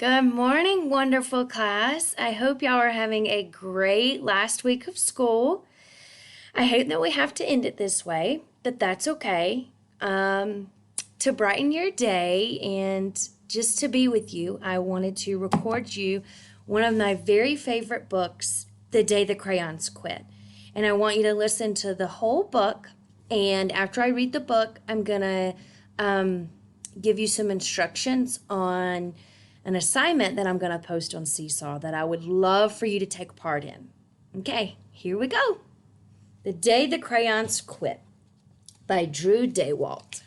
Good morning, wonderful class. I hope y'all are having a great last week of school. I hate that we have to end it this way, but that's okay. To brighten your day and just to be with you, I wanted to record you one of my very favorite books, The Day the Crayons Quit. And I want you to listen to the whole book. And after I read the book, I'm going to give you some instructions on an assignment that I'm going to post on Seesaw that I would love for you to take part in. Okay, here we go. The Day the Crayons Quit by Drew Daywalt.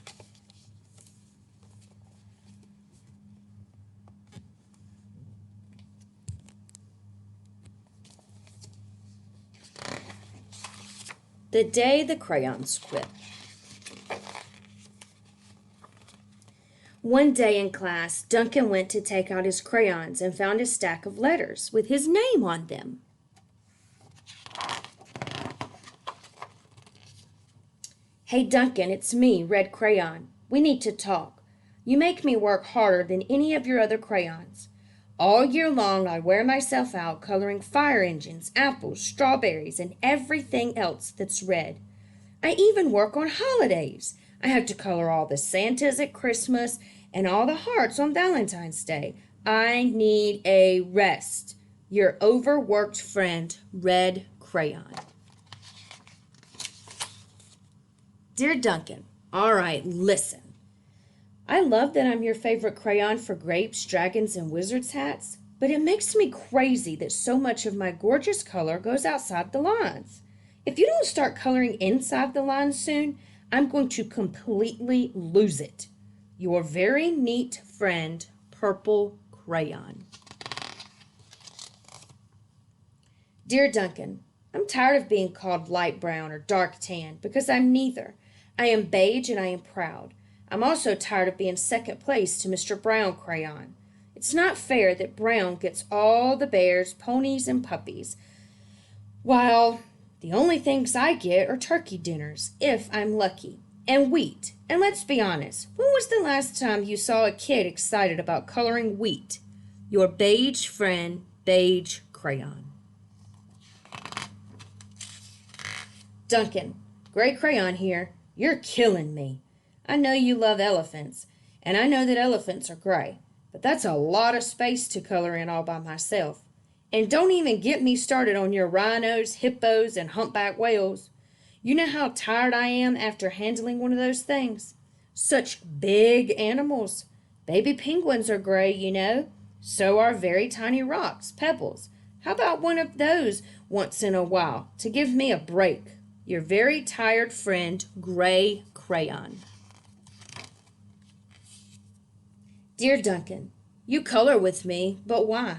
The Day the Crayons Quit. One day in class, Duncan went to take out his crayons and found a stack of letters with his name on them. Hey Duncan, it's me, Red Crayon. We need to talk. You make me work harder than any of your other crayons. All year long I wear myself out coloring fire engines, apples, strawberries, and everything else that's red. I even work on holidays. I have to color all the Santas at Christmas and all the hearts on Valentine's Day. I need a rest. Your overworked friend, Red Crayon. Dear Duncan, all right, listen. I love that I'm your favorite crayon for grapes, dragons, and wizards' hats, but it makes me crazy that so much of my gorgeous color goes outside the lines. If you don't start coloring inside the lines soon, I'm going to completely lose it. Your very neat friend, Purple Crayon. Dear Duncan, I'm tired of being called light brown or dark tan because I'm neither. I am beige and I am proud. I'm also tired of being second place to Mr. Brown Crayon. It's not fair that Brown gets all the bears, ponies, and puppies, while the only things I get are turkey dinners, if I'm lucky, and wheat. And let's be honest, when was the last time you saw a kid excited about coloring wheat? Your beige friend, Beige Crayon. Duncan, Gray Crayon here. You're killing me. I know you love elephants, and I know that elephants are gray, but that's a lot of space to color in all by myself. And don't even get me started on your rhinos, hippos, and humpback whales. You know how tired I am after handling one of those things? Such big animals. Baby penguins are gray, you know. So are very tiny rocks, pebbles. How about one of those once in a while to give me a break? Your very tired friend, Gray Crayon. Dear Duncan, you color with me, but why?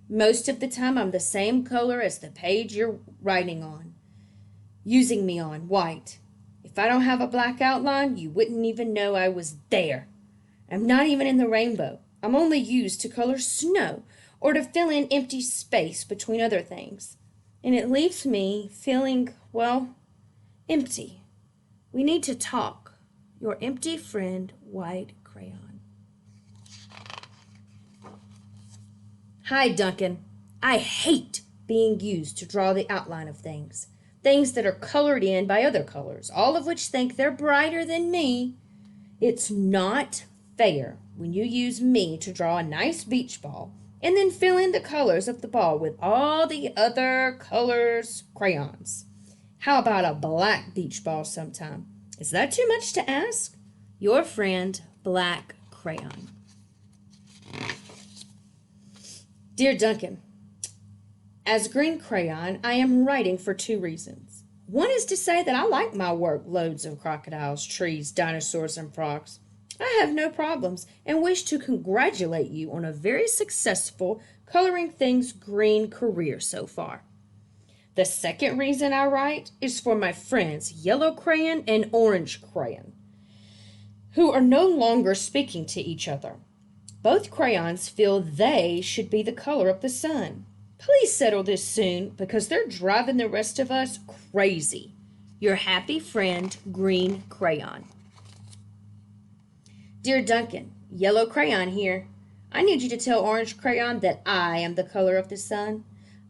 Most of the time I'm the same color as the page you're writing on, using me on, white. If I don't have a black outline, you wouldn't even know I was there. I'm not even in the rainbow. I'm only used to color snow or to fill in empty space between other things. And it leaves me feeling, well, empty. We need to talk. Your empty friend, White Crayon. Hi, Duncan. I hate being used to draw the outline of things. Things that are colored in by other colors, all of which think they're brighter than me. It's not fair when you use me to draw a nice beach ball and then fill in the colors of the ball with all the other colors crayons. How about a black beach ball sometime? Is that too much to ask? Your friend, Black Crayon. Dear Duncan, as Green Crayon, I am writing for two reasons. One is to say that I like my work, loads of crocodiles, trees, dinosaurs, and frogs. I have no problems and wish to congratulate you on a very successful coloring things green career so far. The second reason I write is for my friends Yellow Crayon and Orange Crayon, who are no longer speaking to each other. Both crayons feel they should be the color of the sun. Please settle this soon because they're driving the rest of us crazy. Your happy friend, Green Crayon. Dear Duncan, Yellow Crayon here. I need you to tell Orange Crayon that I am the color of the sun.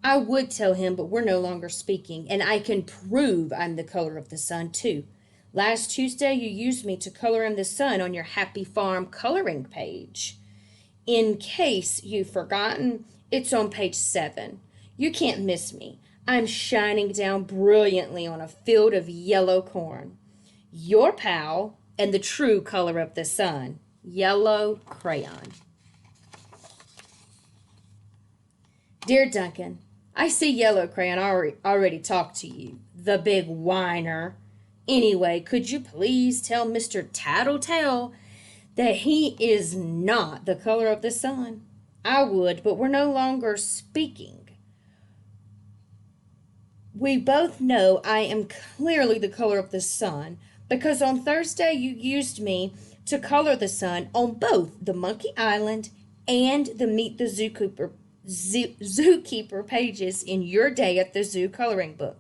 I would tell him, but we're no longer speaking, and I can prove I'm the color of the sun, too. Last Tuesday, you used me to color in the sun on your Happy Farm coloring page. In case you've forgotten, it's on page 7. You can't miss me. I'm shining down brilliantly on a field of yellow corn. Your pal and the true color of the sun, Yellow Crayon. Dear Duncan, I see Yellow Crayon already talked to you, the big whiner. Anyway, could you please tell Mr. Tattletale that he is not the color of the sun? I would, but we're no longer speaking. We both know I am clearly the color of the sun because on Thursday you used me to color the sun on both the Monkey Island and the Meet the Zookeeper pages in your Day at the Zoo coloring book.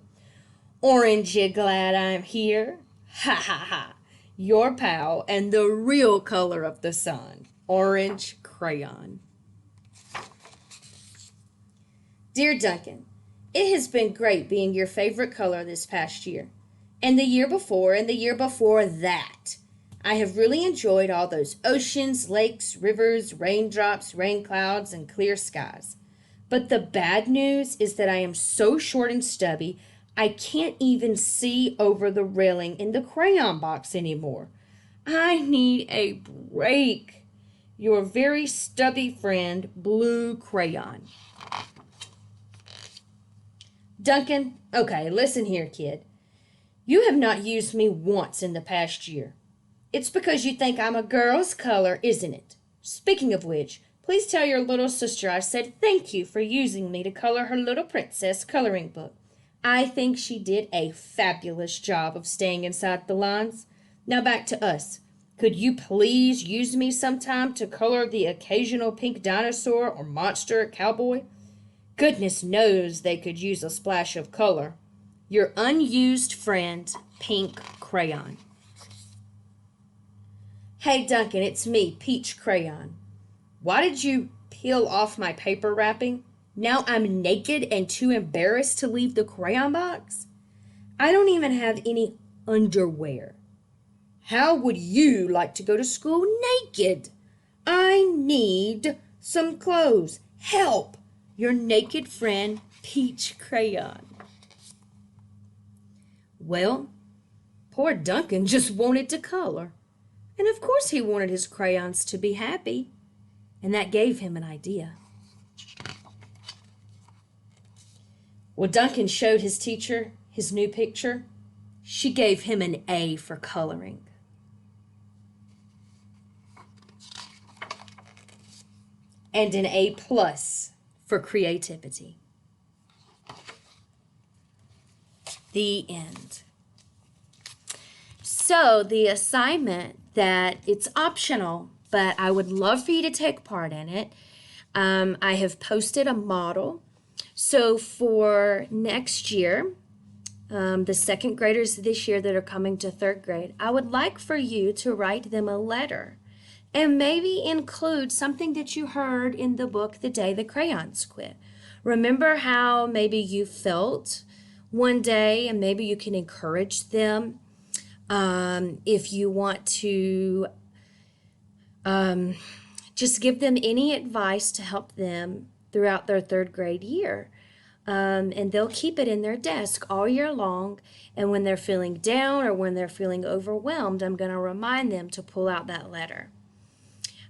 Orange, you glad I'm here? Ha ha ha. Your pal and the real color of the sun, Orange Crayon. Dear Duncan, it has been great being your favorite color this past year, and the year before, and the year before that. I have really enjoyed all those oceans, lakes, rivers, raindrops, rain clouds, and clear skies. But the bad news is that I am so short and stubby, I can't even see over the railing in the crayon box anymore. I need a break. Your very stubby friend, Blue Crayon. Duncan, okay, listen here, kid. You have not used me once in the past year. It's because you think I'm a girl's color, isn't it? Speaking of which, please tell your little sister I said thank you for using me to color her little princess coloring book. I think she did a fabulous job of staying inside the lines. Now back to us. Could you please use me sometime to color the occasional pink dinosaur or monster cowboy? Goodness knows they could use a splash of color. Your unused friend, Pink Crayon. Hey Duncan, it's me, Peach Crayon. Why did you peel off my paper wrapping? Now I'm naked and too embarrassed to leave the crayon box? I don't even have any underwear. How would you like to go to school naked? I need some clothes. Help! Your naked friend, Peach Crayon. Well, poor Duncan just wanted to color. And of course he wanted his crayons to be happy. And that gave him an idea. Well, Duncan showed his teacher his new picture. She gave him an A for coloring. And an A+ for creativity. The end. So the assignment that it's optional, but I would love for you to take part in it. I have posted a model. So for next year, the second graders this year that are coming to third grade, I would like for you to write them a letter and maybe include something that you heard in the book The Day the Crayons Quit. Remember how maybe you felt one day, and maybe you can encourage them. If you want to just give them any advice to help them throughout their third grade year. And they'll keep it in their desk all year long. And when they're feeling down or when they're feeling overwhelmed, I'm going to remind them to pull out that letter.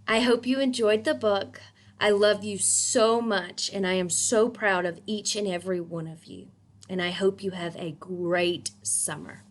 I hope you enjoyed the book. I love you so much, and I am so proud of each and every one of you. And I hope you have a great summer.